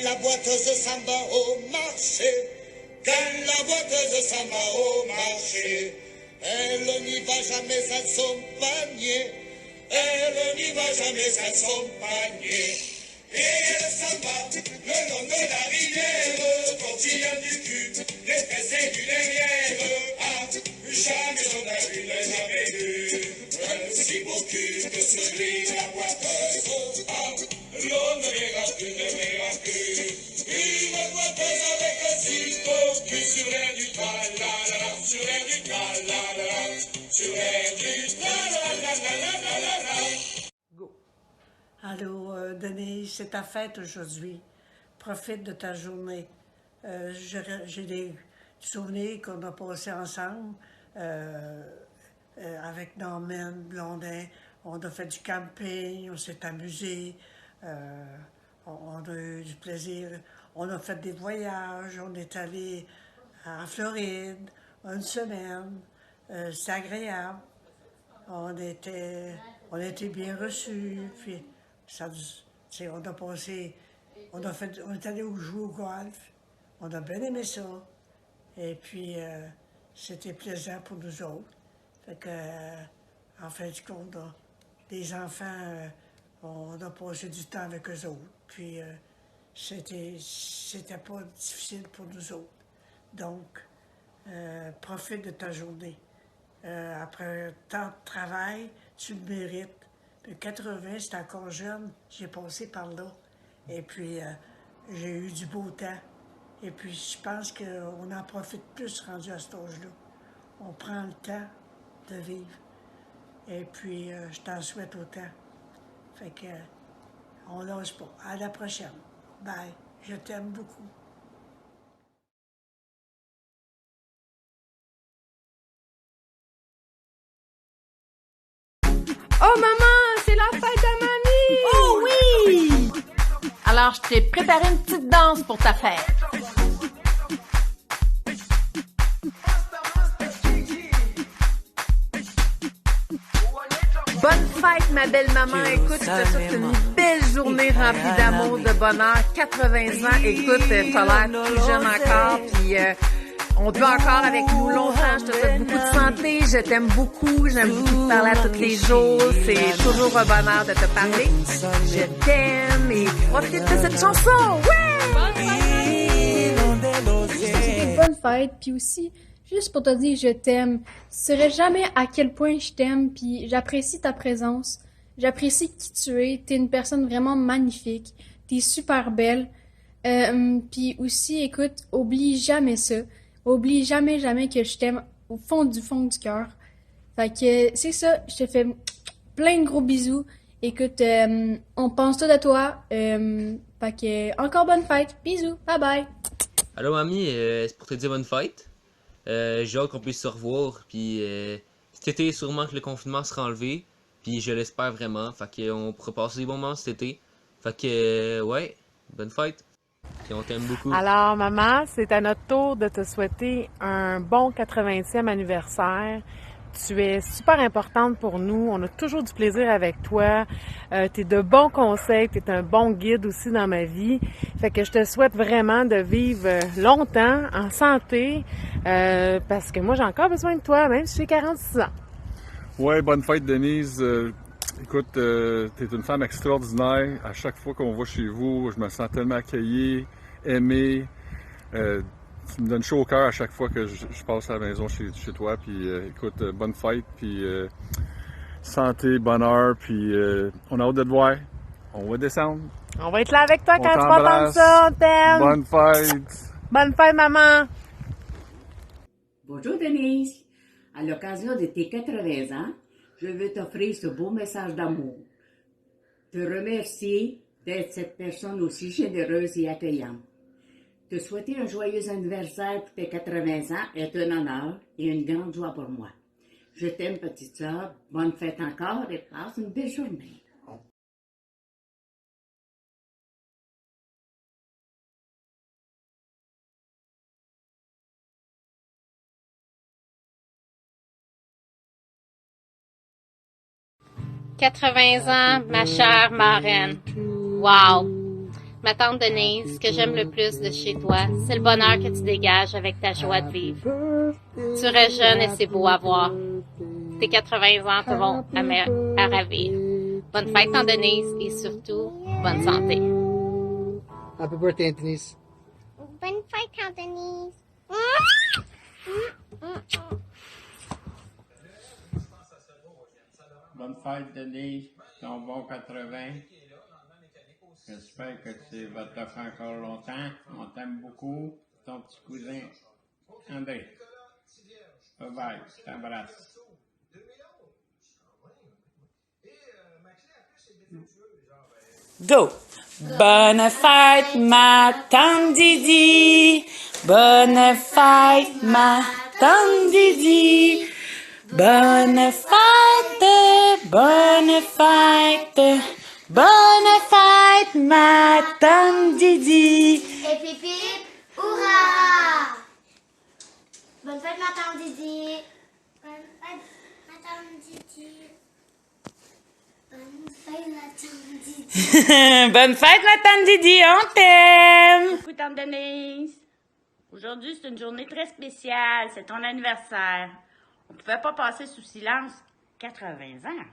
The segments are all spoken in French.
la boiteuse s'en va au marché, quand la boiteuse s'en va au marché, elle n'y va jamais sans son panier, elle n'y va jamais sans son panier. Et elle s'en va le long de la rivière, tortillant du cul, des fesses et du derrière. Ah, jamais on a vu, jamais vu, un si beau cul que celui de la boiteuse. Ah, l'on ne verra plus, ne verra plus. Une boiteuse avec un si beau cul sur l'air du tra-la-la-la, sur l'air du tra-la-la-la, sur l'air du tra-la-la-la-la-la-la. Allô, Denise, c'est ta fête aujourd'hui. Profite de ta journée. J'ai des souvenirs qu'on a passés ensemble avec Norman Blondin. On a fait du camping, on s'est amusé, on a eu du plaisir. On a fait des voyages, on est allé en Floride une semaine. C'est agréable. On était bien reçus, puis ça, on a passé, on est allé jouer au golf, on a bien aimé ça, et puis c'était plaisant pour nous autres. Fait que, en fin de compte, les enfants, on a passé du temps avec eux autres, puis c'était pas difficile pour nous autres. Donc, profite de ta journée. Après tant de travail, tu le mérites. Puis 80, c'est encore jeune, j'ai passé par là. Et puis, j'ai eu du beau temps. Et puis, je pense qu'on en profite plus rendu à cet âge-là. On prend le temps de vivre. Et puis, je t'en souhaite autant. Fait que, on lâche pas. À la prochaine. Bye. Je t'aime beaucoup. Oh maman, c'est la fête à mamie! Oh oui! Alors je t'ai préparé une petite danse pour ta fête. Bonne fête ma belle maman, écoute, je te souhaite une belle journée remplie d'amour, de bonheur, 80 ans, écoute, t'as l'air plus jeune encore, puis on te veut encore avec nous longtemps. Je te souhaite beaucoup de santé. Je t'aime beaucoup. J'aime beaucoup te parler à tous les jours. C'est toujours un bonheur de te parler. Je t'aime et profite de cette chanson. Ouais! Bonne fête. Puis aussi, juste pour te dire je t'aime. Tu saurais jamais à quel point je t'aime. Puis j'apprécie ta présence. J'apprécie qui tu es. T'es une personne vraiment magnifique. T'es super belle. Puis aussi, écoute, oublie jamais ça. Oublie jamais, jamais que je t'aime au fond du cœur. Fait que c'est ça, je te fais plein de gros bisous. Écoute, on pense tout à toi. Fait que encore bonne fête. Bisous, bye bye. Allô mamie, c'est pour te dire bonne fête. J'ai hâte qu'on puisse se revoir. Puis cet été, sûrement que le confinement sera enlevé. Puis je l'espère vraiment. Fait qu'on pourra passer des bons moments cet été. Fait que ouais, bonne fête. Puis on t'aime beaucoup. Alors, maman, c'est à notre tour de te souhaiter un bon 80e anniversaire. Tu es super importante pour nous. On a toujours du plaisir avec toi. Tu es de bons conseils. Tu es un bon guide aussi dans ma vie. Fait que je te souhaite vraiment de vivre longtemps, en santé, parce que moi, j'ai encore besoin de toi, même si j'ai 46 ans. Ouais, bonne fête, Denise. Écoute, t'es une femme extraordinaire. À chaque fois qu'on va chez vous, je me sens tellement accueilli, aimé. Tu me donnes chaud au cœur à chaque fois que je passe à la maison chez toi. Puis écoute, bonne fête, puis santé, bonheur, puis on a hâte de te voir. On va descendre. On va être là avec toi On quand tu vas entendre t'embrasse. ça. On t'aime. Bonne fête! Bonne fête, maman. Bonjour Denise. À l'occasion de tes 80 ans, je veux t'offrir ce beau message d'amour. Te remercier d'être cette personne aussi généreuse et accueillante. Te souhaiter un joyeux anniversaire pour tes 80 ans est un honneur et une grande joie pour moi. Je t'aime, petite sœur. Bonne fête encore et passe une belle journée. « 80 ans, ma chère marraine. Wow! Ma tante Denise, ce que j'aime le plus de chez toi, c'est le bonheur que tu dégages avec ta joie de vivre. Tu restes jeune et c'est beau à voir. Tes 80 ans te vont à ravir. Bonne fête, tante Denise, et surtout, bonne santé. Happy birthday, Denise. Bonne fête, tante Denise. Bonne fête, Denise. Ton bon 80. J'espère que tu vas te faire encore longtemps. On t'aime beaucoup. Ton petit cousin, André. Bye bye. Je t'embrasse. Go! Bonne fête, ma tante Didi! Bonne fête, ma tante Didi! Bonne fête, bonne fête, bonne fête, ma tante Didi! Et pipi, hurrah! Bonne fête, ma tante Didi. Bonne fête, ma tante Didi. Bonne fête, ma tante Didi. Bonne fête, ma tante Didi, on t'aime! Coucou, tante Denise. Aujourd'hui, c'est une journée très spéciale. C'est ton anniversaire. On ne pouvait pas passer sous silence 80 ans.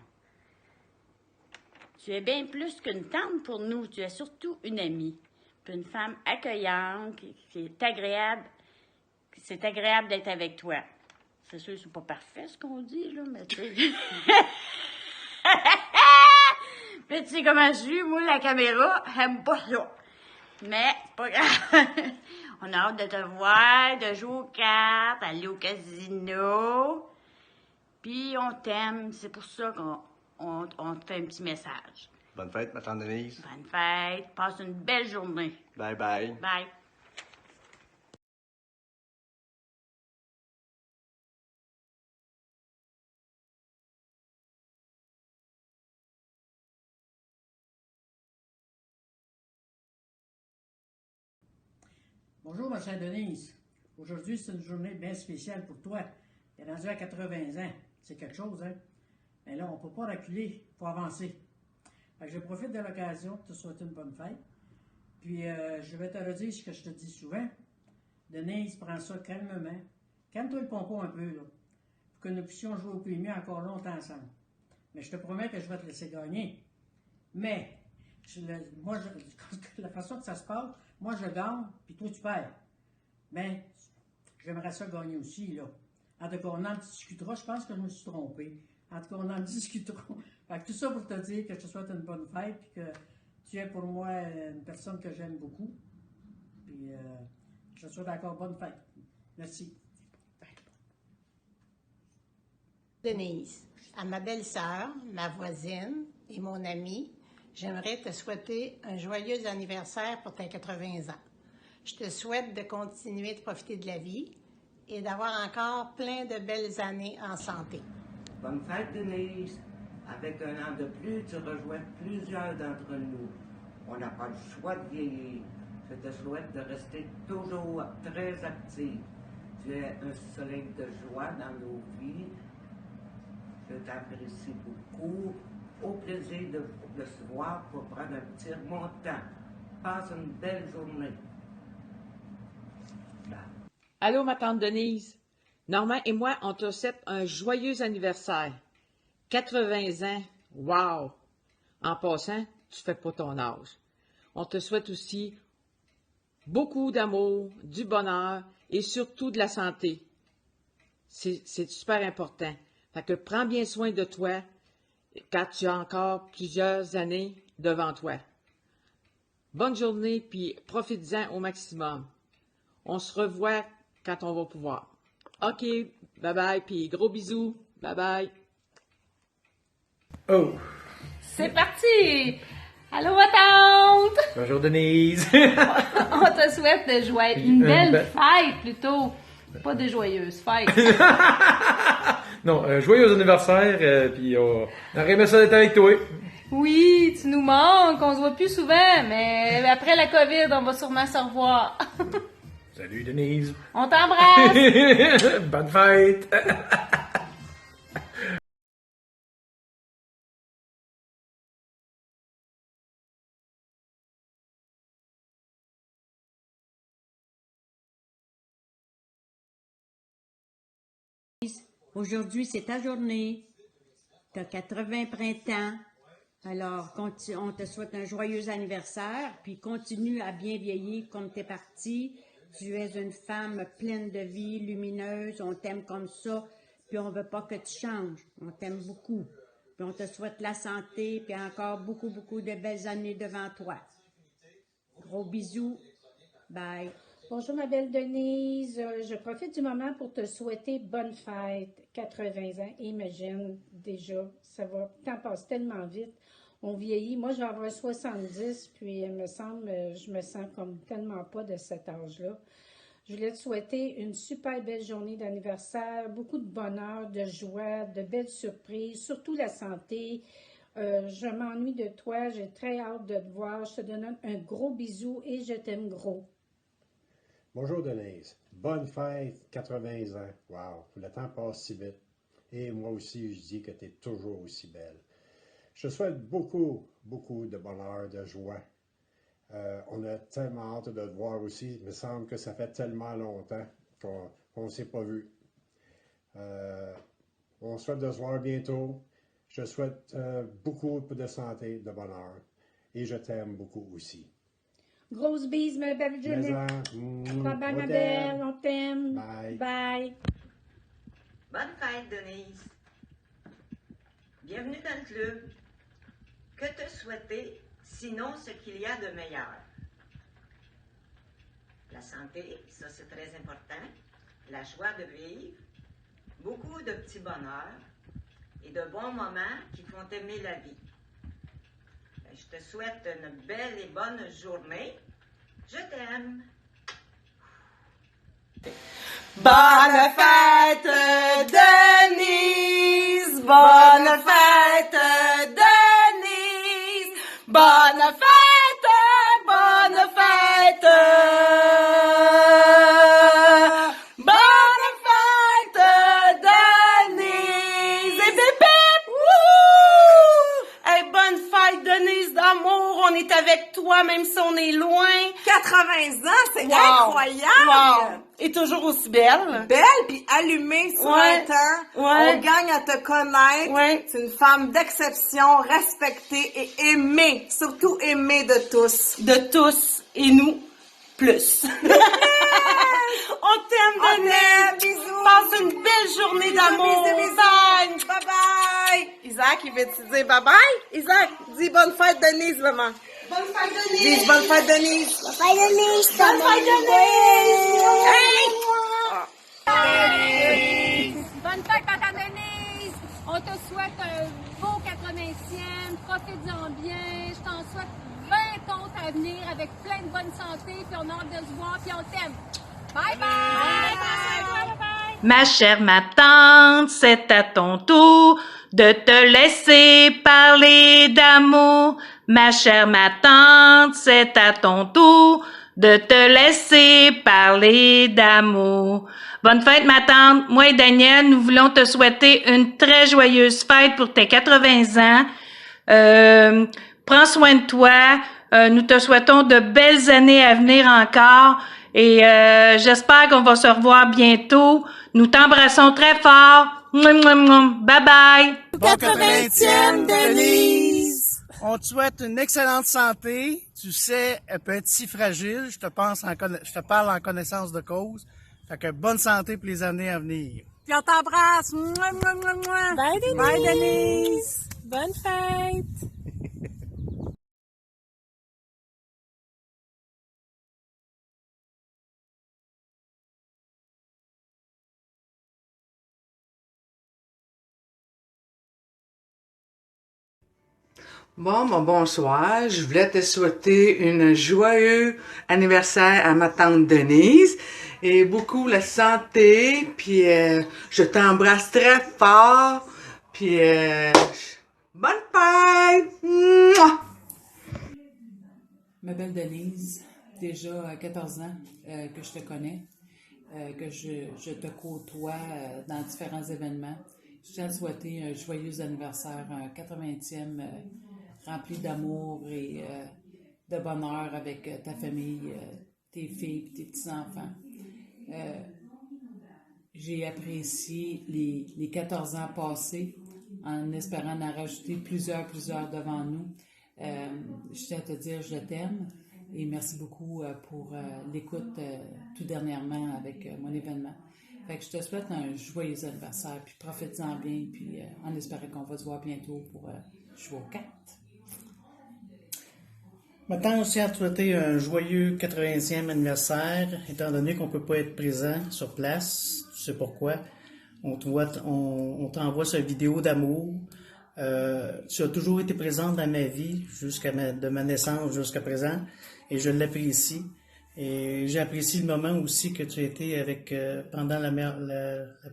Tu es bien plus qu'une tante pour nous. Tu es surtout une amie. Puis une femme accueillante, qui est agréable. C'est agréable d'être avec toi. C'est sûr que c'est pas parfait ce qu'on dit, là, mais tu sais. Mais tu sais comment je suis, moi, la caméra, j'aime pas ça. Mais c'est pas grave. On a hâte de te voir, de jouer aux cartes, aller au casino. Puis on t'aime. C'est pour ça qu'on te fait un petit message. Bonne fête, ma tante Denise. Bonne fête. Passe une belle journée. Bye bye. Bye. Bonjour, ma chère Denise. Aujourd'hui, c'est une journée bien spéciale pour toi. Tu es rendu à 80 ans. C'est quelque chose, hein? Mais là, on ne peut pas reculer. Il faut avancer. Fait que je profite de l'occasion pour te souhaiter une bonne fête. Puis, je vais te redire ce que je te dis souvent. Denise, prends ça calmement. Calme-toi le pompon un peu, là. Pour que nous puissions jouer au PMU encore longtemps ensemble. Mais je te promets que je vais te laisser gagner. Mais, la façon que ça se passe, moi je gagne, puis toi tu perds. Mais, j'aimerais ça gagner aussi, là. En tout cas, on en discutera. Je pense que je me suis trompé. En tout cas, on en discutera. Fait que tout ça pour te dire que je te souhaite une bonne fête, puis que tu es pour moi une personne que j'aime beaucoup. Puis, je te souhaite encore bonne fête. Merci. Denise, à ma belle-sœur, ma voisine et mon amie, j'aimerais te souhaiter un joyeux anniversaire pour tes 80 ans. Je te souhaite de continuer de profiter de la vie et d'avoir encore plein de belles années en santé. Bonne fête, Denise. Avec un an de plus, tu rejoins plusieurs d'entre nous. On n'a pas le choix de vieillir. Je te souhaite de rester toujours très active. Tu es un soleil de joie dans nos vies. Je t'apprécie beaucoup. Au plaisir de se voir pour prendre un petit remontant. Passe une belle journée. Allô, ma tante Denise. Normand et moi, on te souhaite un joyeux anniversaire. 80 ans. Wow! En passant, tu fais pas ton âge. On te souhaite aussi beaucoup d'amour, du bonheur et surtout de la santé. C'est super important. Fait que prends bien soin de toi quand tu as encore plusieurs années devant toi. Bonne journée, puis profite-en au maximum. On se revoit quand on va pouvoir. OK, bye-bye, puis gros bisous. Bye-bye. Oh! C'est parti! Allô, ma tante! Bonjour, Denise! On te souhaite de jouer une belle fête, plutôt. Pas de joyeuse fête. Non, joyeux anniversaire, puis on aurait aimé ça d'être avec toi. Oui, tu nous manques, on se voit plus souvent, mais après la COVID, on va sûrement se revoir. Salut, Denise! On t'embrasse! Bonne fête! Aujourd'hui, c'est ta journée. Tu as 80 printemps. Alors, on te souhaite un joyeux anniversaire, puis continue à bien vieillir comme tu es parti. Tu es une femme pleine de vie, lumineuse, on t'aime comme ça, puis on veut pas que tu changes. On t'aime beaucoup. Puis on te souhaite la santé, puis encore beaucoup, beaucoup de belles années devant toi. Gros bisous. Bye. Bonjour ma belle Denise, je profite du moment pour te souhaiter bonne fête, 80 ans. Imagine déjà, le temps passe tellement vite, on vieillit. Moi, je vais avoir 70, puis il me semble, je me sens comme tellement pas de cet âge-là. Je voulais te souhaiter une super belle journée d'anniversaire, beaucoup de bonheur, de joie, de belles surprises, surtout la santé. Je m'ennuie de toi, j'ai très hâte de te voir. Je te donne un gros bisou et je t'aime gros. Bonjour Denise, bonne fête, 80 ans. Wow, le temps passe si vite. Et moi aussi, je dis que tu es toujours aussi belle. Je te souhaite beaucoup, beaucoup de bonheur, de joie. On a tellement hâte de te voir aussi. Il me semble que ça fait tellement longtemps qu'on ne s'est pas vu. On souhaite de se voir bientôt. Je souhaite beaucoup de santé, de bonheur. Et je t'aime beaucoup aussi. Grosse bise, ma belle Jeannette. Bye bye, ma belle, on t'aime. Bye. Bye. Bonne fête, Denise. Bienvenue dans le club. Que te souhaiter, sinon ce qu'il y a de meilleur? La santé, ça c'est très important. La joie de vivre. Beaucoup de petits bonheurs et de bons moments qui font aimer la vie. Je te souhaite une belle et bonne journée. Je t'aime. Bonne fête, Denise! Bonne fête, Denise! Bonne fête, bonne fête! Bonne fête, Denise! Et bip, bip! Wouhou! Hey, bonne fête, Denise d'amour! On est avec toi, même si on est loin. 80 ans, c'est Wow. incroyable! Wow. Et toujours aussi belle. Belle puis allumée sur Ouais. un temps. Ouais. On gagne à te connaître. Ouais. C'est une femme d'exception, respectée et aimée. Surtout aimée de tous. De tous. Et nous, plus. On t'aime, Denise. Bisous. Passe une belle journée d'amour. Bisous, bisous. Bye. Bye bye. Isaac, il veut te dire bye bye? Isaac, dis bonne fête Denise, maman. Bonne fête, Denise. Dis bonne fête Denise. Bonne fête, Denise. Bonne fête Denise. Hey! Bonne fête, Madame Denise! On te souhaite un beau 80e, profite-en bien, je t'en souhaite 20 comptes à venir avec plein de bonne santé, puis on a hâte de se voir, puis on t'aime. Bye bye! Bye bye! Ma chère, ma tante, c'est à ton tour de te laisser parler d'amour. Ma chère, ma tante, c'est à ton tour de te laisser parler d'amour. Bonne fête, ma tante. Moi et Daniel, nous voulons te souhaiter une très joyeuse fête pour tes 80 ans. Prends soin de toi. Nous te souhaitons de belles années à venir encore. Et j'espère qu'on va se revoir bientôt. Nous t'embrassons très fort. Mouam, mouam, mouam. Bye bye. Bon 80e, Denise! On te souhaite une excellente santé. Tu sais, elle peut être si fragile. Je te parle en connaissance de cause. Fait que bonne santé pour les années à venir. Puis on t'embrasse. Mouah, mouah, mouah, mouah. Bye, Denise! Bye, Denise! Bonne fête! Bonsoir. Je voulais te souhaiter un joyeux anniversaire à ma tante Denise et beaucoup la santé, puis je t'embrasse très fort, puis bonne fête! Mouah! Ma belle Denise, déjà 14 ans que je te connais, que je te côtoie dans différents événements. Je tiens à te souhaiter un joyeux anniversaire, un 80e rempli d'amour et de bonheur avec ta famille, tes filles et tes petits-enfants. j'ai apprécié les 14 ans passés en espérant en rajouter plusieurs devant nous. Je tiens à te dire je t'aime et merci beaucoup pour l'écoute tout dernièrement avec mon événement. Fait que je te souhaite un joyeux anniversaire, puis profite-en bien, puis en espérant qu'on va se voir bientôt pour jouer aux cartes. Maintenant, aussi à te souhaiter un joyeux 80e anniversaire, étant donné qu'on ne peut pas être présent sur place. Tu sais pourquoi. On t'envoie cette vidéo d'amour. Tu as toujours été présente dans ma vie, de ma naissance jusqu'à présent, et je l'apprécie. Et j'apprécie le moment aussi que tu as été avec pendant la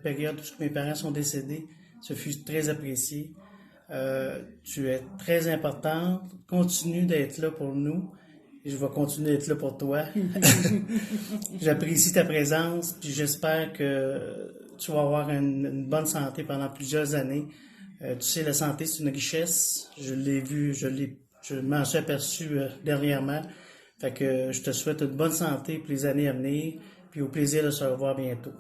période où mes parents sont décédés. Ce fut très apprécié. Tu es très importante. Continue d'être là pour nous. Et je vais continuer d'être là pour toi. J'apprécie ta présence. Puis j'espère que tu vas avoir une bonne santé pendant plusieurs années. Tu sais, la santé, c'est une richesse. Je l'ai vu, je m'en suis aperçu dernièrement. Fait que je te souhaite une bonne santé pour les années à venir, puis au plaisir de se revoir bientôt.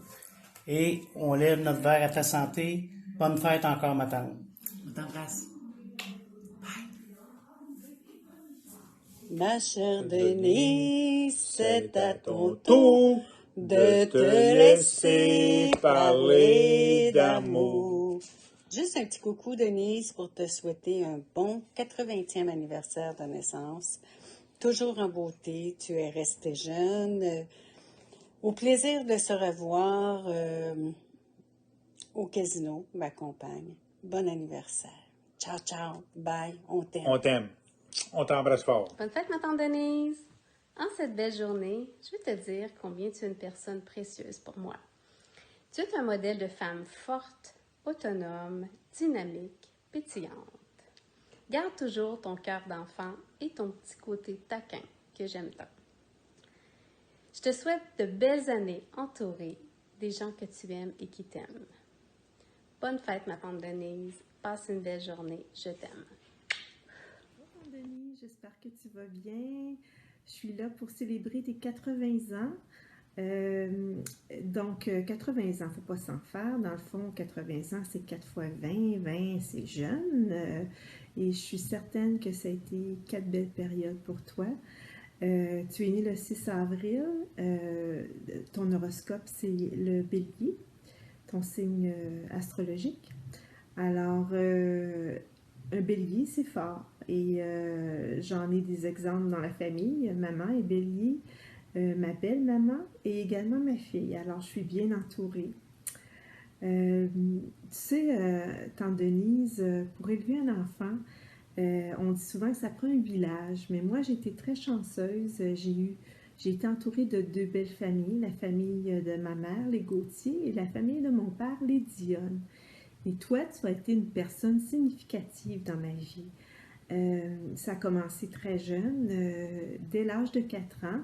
Et on lève notre verre à ta santé. Bonne fête encore, ma tante. On t'embrasse. Ma chère Denise, c'est à ton tour de te laisser parler d'amour. Juste un petit coucou, Denise, pour te souhaiter un bon 80e anniversaire de naissance. Toujours en beauté, tu es restée jeune. Au plaisir de se revoir au casino, ma compagne. Bon anniversaire. Ciao, ciao. Bye. On t'aime. On t'aime. On t'embrasse fort. Bonne fête, ma tante Denise. En cette belle journée, je veux te dire combien tu es une personne précieuse pour moi. Tu es un modèle de femme forte, autonome, dynamique, pétillante. Garde toujours ton cœur d'enfant et ton petit côté taquin que j'aime tant. Je te souhaite de belles années entourées des gens que tu aimes et qui t'aiment. Bonne fête, ma tante Denise. Passe une belle journée. Je t'aime. Bonjour, Denis. J'espère que tu vas bien. Je suis là pour célébrer tes 80 ans. Donc, 80 ans, faut pas s'en faire. Dans le fond, 80 ans, c'est 4 fois 20. 20, c'est jeune. Et je suis certaine que ça a été 4 belles périodes pour toi. Tu es né le 6 avril. Ton horoscope, c'est le Bélier, ton signe astrologique. Alors, un Bélier, c'est fort. Et j'en ai des exemples dans la famille. Maman est Bélier. Ma belle-maman et également ma fille. Alors, je suis bien entourée. Tu sais, tante Denise, pour élever un enfant, on dit souvent que ça prend un village, mais moi, j'ai été très chanceuse. J'ai été entourée de 2 belles familles, la famille de ma mère, les Gauthier, et la famille de mon père, les Dionne. Et toi, tu as été une personne significative dans ma vie. Ça a commencé très jeune, dès l'âge de 4 ans.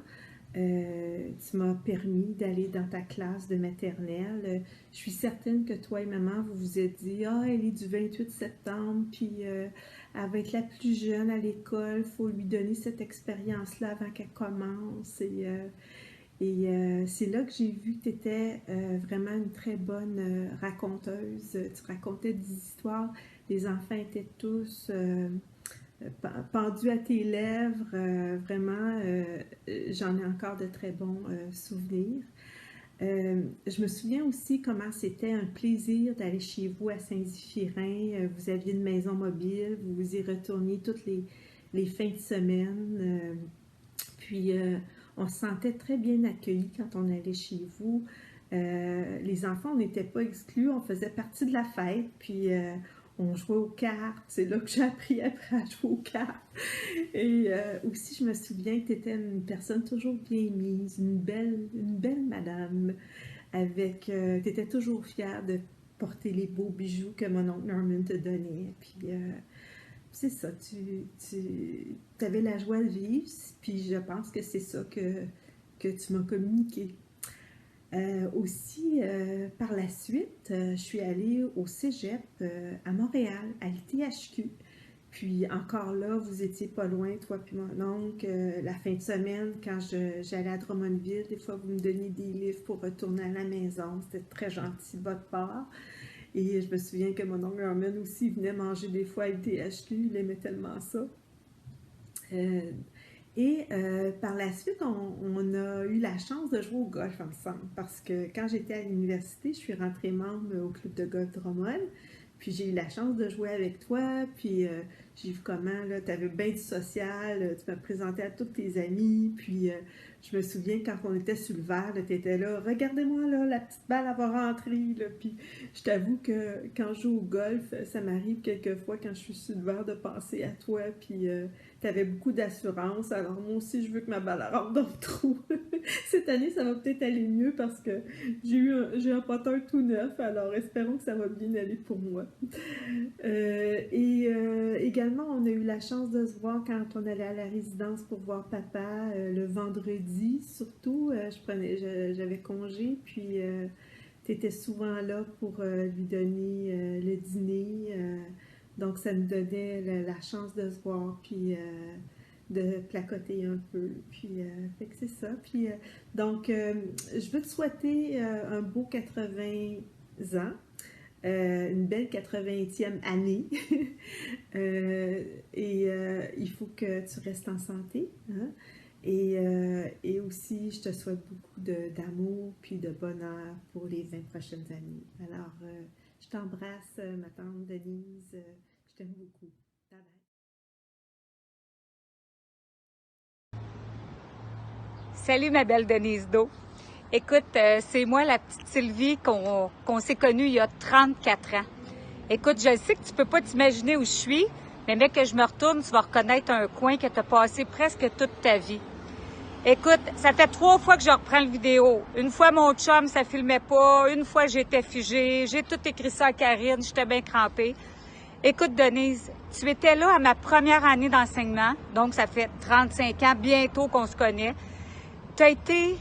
Tu m'as permis d'aller dans ta classe de maternelle. Je suis certaine que toi et maman, vous vous êtes dit « Ah, elle est du 28 septembre, puis elle va être la plus jeune à l'école, il faut lui donner cette expérience-là avant qu'elle commence. » Et c'est là que j'ai vu que tu étais vraiment une très bonne raconteuse. Tu racontais des histoires, les enfants étaient tous... pendu à tes lèvres, vraiment, j'en ai encore de très bons souvenirs. Je me souviens aussi comment c'était un plaisir d'aller chez vous à Saint-Zéphirin. Vous aviez une maison mobile, vous y retourniez toutes les fins de semaine. Puis, on se sentait très bien accueillis quand on allait chez vous. Les enfants, on n'était pas exclus, on faisait partie de la fête. Puis, on jouait aux cartes, c'est là que j'ai appris après à jouer aux cartes. Et aussi, je me souviens que tu étais une personne toujours bien mise, une belle madame, avec, tu étais toujours fière de porter les beaux bijoux que mon oncle Norman te donnait. Puis, c'est ça, tu avais la joie de vivre, puis je pense que c'est ça que tu m'as communiqué. Aussi, par la suite, je suis allée au cégep à Montréal, à l'ITHQ. Puis encore là, vous étiez pas loin, toi puis mon oncle. La fin de semaine, quand j'allais à Drummondville, des fois, vous me donniez des livres pour retourner à la maison. C'était très gentil de votre part. Et je me souviens que mon oncle Herman aussi venait manger des fois avec THQ. Il aimait tellement ça. Par la suite, on a eu la chance de jouer au golf ensemble. Parce que quand j'étais à l'université, je suis rentrée membre au club de golf Drummond. Puis j'ai eu la chance de jouer avec toi, puis j'ai vu comment, tu avais bien du social, tu m'as présenté à tous tes amis, puis je me souviens quand on était sur le verre, tu étais là, regardez-moi là, la petite balle elle va rentrer, là. Puis je t'avoue que quand je joue au golf, ça m'arrive quelquefois quand je suis sur le verre de penser à toi, puis tu avais beaucoup d'assurance, alors moi aussi je veux que ma balle rentre dans le trou. Cette année, ça va peut-être aller mieux parce que j'ai un poteur tout neuf, alors espérons que ça va bien aller pour moi. Également, on a eu la chance de se voir quand on allait à la résidence pour voir papa le vendredi, surtout. J'avais congé, puis tu étais souvent là pour lui donner le dîner. Donc, ça nous donnait la chance de se voir, puis de placoter un peu. Puis, fait que c'est ça. Puis, donc, je veux te souhaiter un beau 80 ans. Une belle 80e année. Il faut que tu restes en santé. Hein? Et aussi, je te souhaite beaucoup d'amour puis de bonheur pour les 20 prochaines années. Alors, je t'embrasse, ma tante Denise. Je t'aime beaucoup. Bye bye. Salut, ma belle Denise Do. Écoute, c'est moi, la petite Sylvie, qu'on s'est connue il y a 34 ans. Écoute, je sais que tu peux pas t'imaginer où je suis, mais mec, que je me retourne, tu vas reconnaître un coin que tu as passé presque toute ta vie. Écoute, ça fait 3 fois que je reprends le vidéo. Une fois, mon chum, ça filmait pas. Une fois, j'étais figée. J'ai tout écrit ça à Karine. J'étais bien crampée. Écoute, Denise, tu étais là à ma première année d'enseignement. Donc, ça fait 35 ans, bientôt qu'on se connaît. Tu as été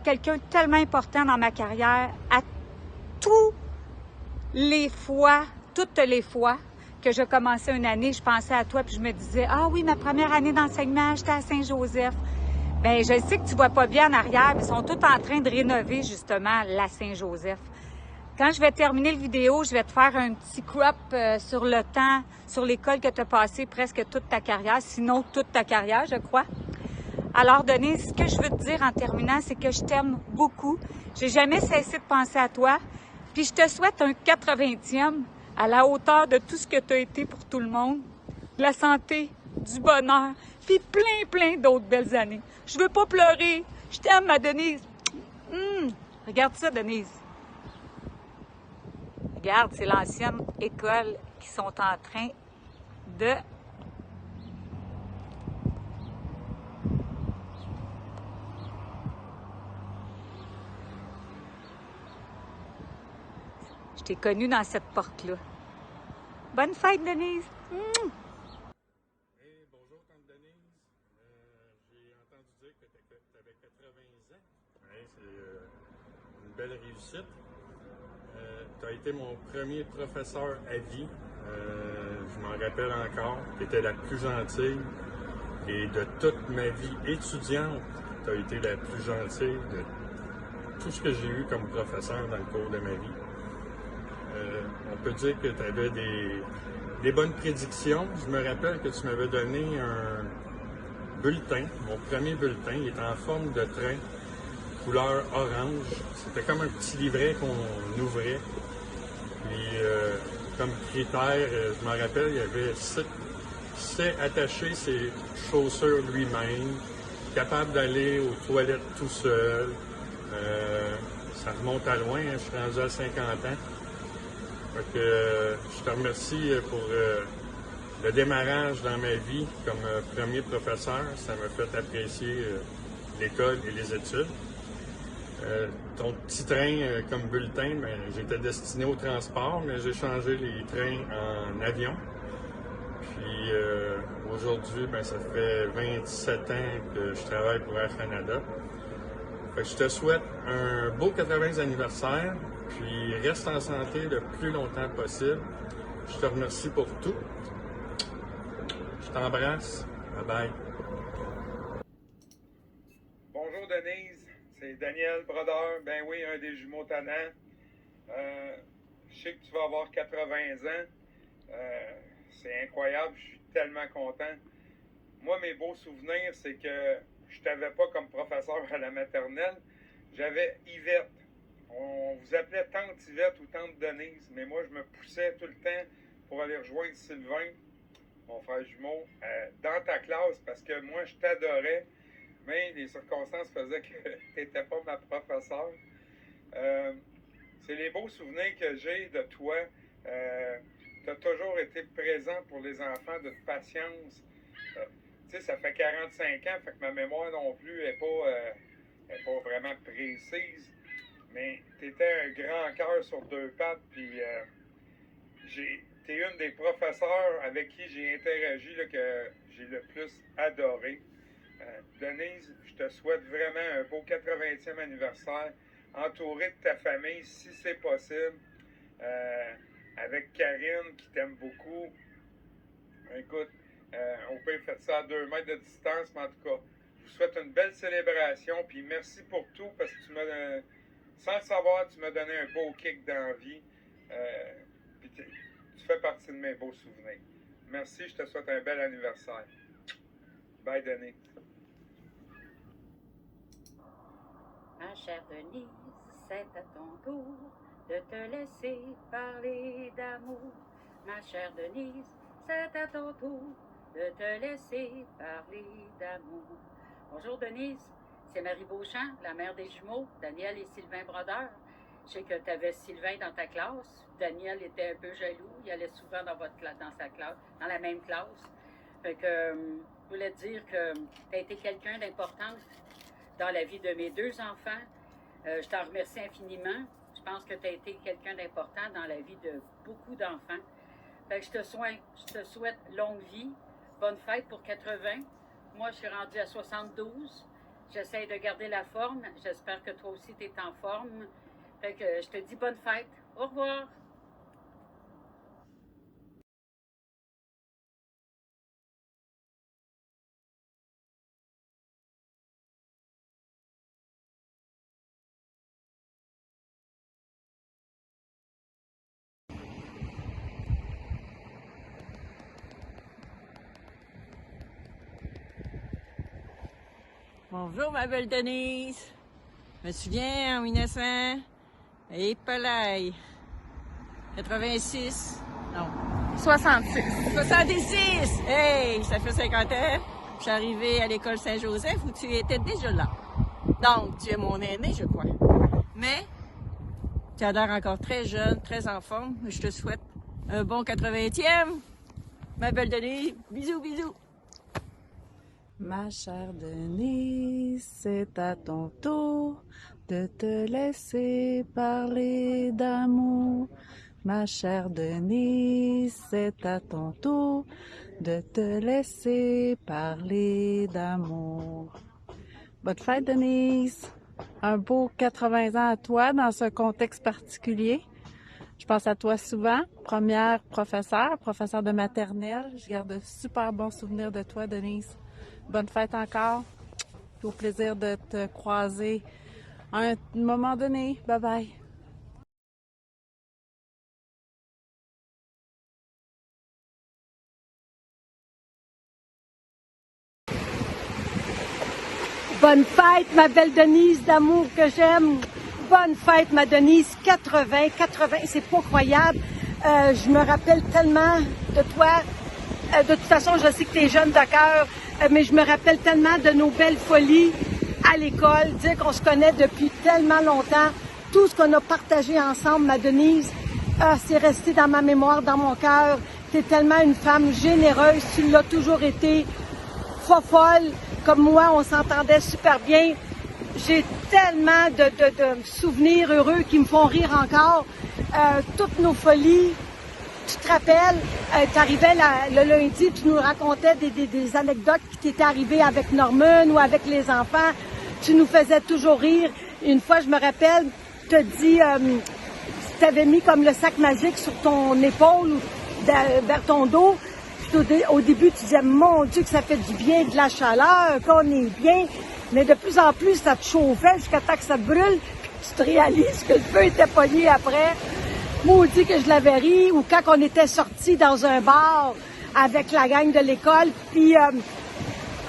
quelqu'un de tellement important dans ma carrière. À toutes les fois que je commençais une année, je pensais à toi puis je me disais « Ah oui, ma première année d'enseignement, j'étais à Saint-Joseph. » Bien, je sais que tu vois pas bien en arrière, mais ils sont tous en train de rénover justement la Saint-Joseph. Quand je vais terminer le vidéo, je vais te faire un petit crop sur le temps, sur l'école que tu as passé presque toute ta carrière, sinon toute ta carrière, je crois. Alors, Denise, ce que je veux te dire en terminant, c'est que je t'aime beaucoup. J'ai jamais cessé de penser à toi. Puis je te souhaite un 80e à la hauteur de tout ce que tu as été pour tout le monde. De la santé, du bonheur, puis plein d'autres belles années. Je veux pas pleurer. Je t'aime, ma Denise. Regarde ça, Denise. Regarde, c'est l'ancienne école qui sont en train de... Je t'ai connue dans cette porte-là. Bonne fête, Denise! Hey, bonjour, tante Denise. J'ai entendu dire que tu avais 80 ans. Ouais, c'est une belle réussite. Tu as été mon premier professeur à vie. Je m'en rappelle encore. Tu étais la plus gentille. Et de toute ma vie étudiante, tu as été la plus gentille de tout ce que j'ai eu comme professeur dans le cours de ma vie. On peut dire que tu avais des bonnes prédictions. Je me rappelle que tu m'avais donné un bulletin, mon premier bulletin. Il était en forme de train, couleur orange. C'était comme un petit livret qu'on ouvrait. Puis, comme critère, je me rappelle, il y avait sait attacher ses chaussures lui-même, capable d'aller aux toilettes tout seul. Ça remonte à loin, hein, je suis rendu à 50 ans. Donc, je te remercie pour le démarrage dans ma vie comme premier professeur. Ça m'a fait apprécier l'école et les études. Ton petit train comme bulletin, ben, j'étais destiné au transport, mais j'ai changé les trains en avion. Puis aujourd'hui, ben, ça fait 27 ans que je travaille pour Air Canada. Fait que je te souhaite un beau 80e anniversaire. Puis reste en santé le plus longtemps possible. Je te remercie pour tout. t'embrasse. Bye bye. Bonjour Denise, c'est Daniel Brodeur. Ben oui, un des jumeaux tannants. Je sais que tu vas avoir 80 ans. C'est incroyable, je suis tellement content. Moi, mes beaux souvenirs, c'est que je t'avais pas comme professeur à la maternelle. J'avais Yvette. On vous appelait tante Yvette ou tante Denise, mais moi, je me poussais tout le temps pour aller rejoindre Sylvain, mon frère jumeau, dans ta classe, parce que moi, je t'adorais, mais les circonstances faisaient que tu n'étais pas ma professeure. C'est les beaux souvenirs que j'ai de toi. Tu as toujours été présent pour les enfants, de patience. Tu sais, ça fait 45 ans, fait que ma mémoire non plus n'est pas vraiment précise. Mais tu étais un grand cœur sur deux pattes, puis t'es une des professeurs avec qui j'ai interagi là, que j'ai le plus adoré. Denise, je te souhaite vraiment un beau 80e anniversaire, entouré de ta famille si c'est possible, avec Karine qui t'aime beaucoup. Écoute, on peut faire ça à 2 mètres de distance, mais en tout cas, je vous souhaite une belle célébration, puis merci pour tout, parce que sans le savoir, tu m'as donné un beau kick dans la vie, puis tu fais partie de mes beaux souvenirs. Merci, je te souhaite un bel anniversaire. Bye, Denise. Ma chère Denise, c'est à ton tour de te laisser parler d'amour. Ma chère Denise, c'est à ton tour de te laisser parler d'amour. Bonjour Denise, c'est Marie Beauchamp, la mère des jumeaux, Daniel et Sylvain Brodeur. Je sais que tu avais Sylvain dans ta classe. Daniel était un peu jaloux, il allait souvent dans sa classe, dans la même classe. Fait que je voulais te dire que tu as été quelqu'un d'important dans la vie de mes 2 enfants. Je t'en remercie infiniment. Je pense que tu as été quelqu'un d'important dans la vie de beaucoup d'enfants. Fait que je te souhaite longue vie, bonne fête pour 80. Moi, je suis rendue à 72. J'essaie de garder la forme. J'espère que toi aussi, tu es en forme. Fait que je te dis bonne fête. Au revoir. Bonjour, ma belle Denise. Je me souviens, en 1900, et palais, 86, non. 66. 66! Hey, ça fait 50 ans. Je suis arrivée à l'école Saint-Joseph où tu étais déjà là. Donc, tu es mon aîné, je crois. Mais, tu as l'air encore très jeune, très en forme. Je te souhaite un bon 80e. Ma belle Denise, bisous, bisous. Ma chère Denise, c'est à ton tour de te laisser parler d'amour. Ma chère Denise, c'est à ton tour de te laisser parler d'amour. Bonne fête, Denise! Un beau 80 ans à toi dans ce contexte particulier. Je pense à toi souvent, première professeure de maternelle. Je garde de super bons souvenirs de toi, Denise. Bonne fête encore. Au plaisir de te croiser à un moment donné. Bye bye. Bonne fête, ma belle Denise d'amour que j'aime. Bonne fête, ma Denise. 80, c'est pas croyable. Je me rappelle tellement de toi. De toute façon, je sais que tu es jeune de cœur, mais je me rappelle tellement de nos belles folies à l'école, dire qu'on se connaît depuis tellement longtemps. Tout ce qu'on a partagé ensemble, ma Denise, c'est resté dans ma mémoire, dans mon cœur. Tu es tellement une femme généreuse, tu l'as toujours été. Folle, comme moi, on s'entendait super bien. J'ai tellement de souvenirs heureux qui me font rire encore. Toutes nos folies. Tu te rappelles, tu arrivais le lundi, tu nous racontais des anecdotes qui t'étaient arrivées avec Norman ou avec les enfants. Tu nous faisais toujours rire. Une fois, je me rappelle, tu t'as dit, tu t'avais mis comme le sac magique sur ton épaule, vers ton dos. au début, tu disais, mon Dieu, que ça fait du bien, de la chaleur, qu'on est bien. Mais de plus en plus, ça te chauffait jusqu'à temps que ça te brûle, puis tu te réalises que le feu était pogné après. Maudit que je l'avais ri. Ou quand on était sortis dans un bar avec la gang de l'école, puis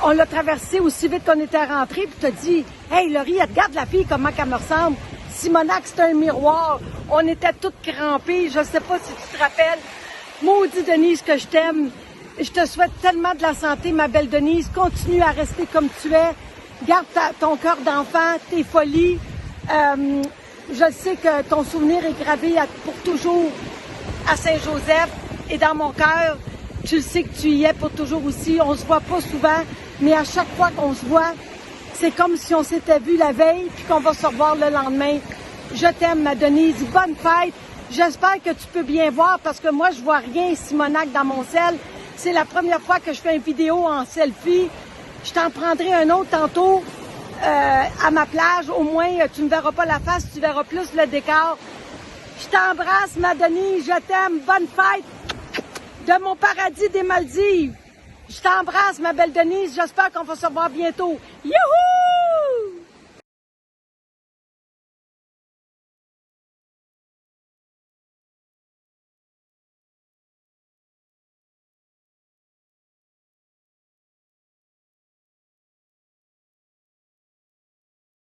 on l'a traversé aussi vite qu'on était rentrés, puis t'as dit, « Hey, Laurie, regarde la fille, comment elle me ressemble. Simonac, c'est un miroir. » On était toutes crampées. Je sais pas si tu te rappelles. Maudit Denise, que je t'aime. Je te souhaite tellement de la santé, ma belle Denise. Continue à rester comme tu es. Garde ton cœur d'enfant, tes folies. Je sais que ton souvenir est gravé pour toujours à Saint-Joseph et dans mon cœur. Tu le sais que tu y es pour toujours aussi. On se voit pas souvent, mais à chaque fois qu'on se voit, c'est comme si on s'était vu la veille puis qu'on va se revoir le lendemain. Je t'aime, ma Denise. Bonne fête. J'espère que tu peux bien voir parce que moi, je vois rien, Simonac, dans mon sel. C'est la première fois que je fais une vidéo en selfie. Je t'en prendrai un autre tantôt à ma plage. Au moins, tu ne verras pas la face, tu verras plus le décor. Je t'embrasse, ma Denise. Je t'aime. Bonne fête de mon paradis des Maldives. Je t'embrasse, ma belle Denise. J'espère qu'on va se revoir bientôt. Youhou!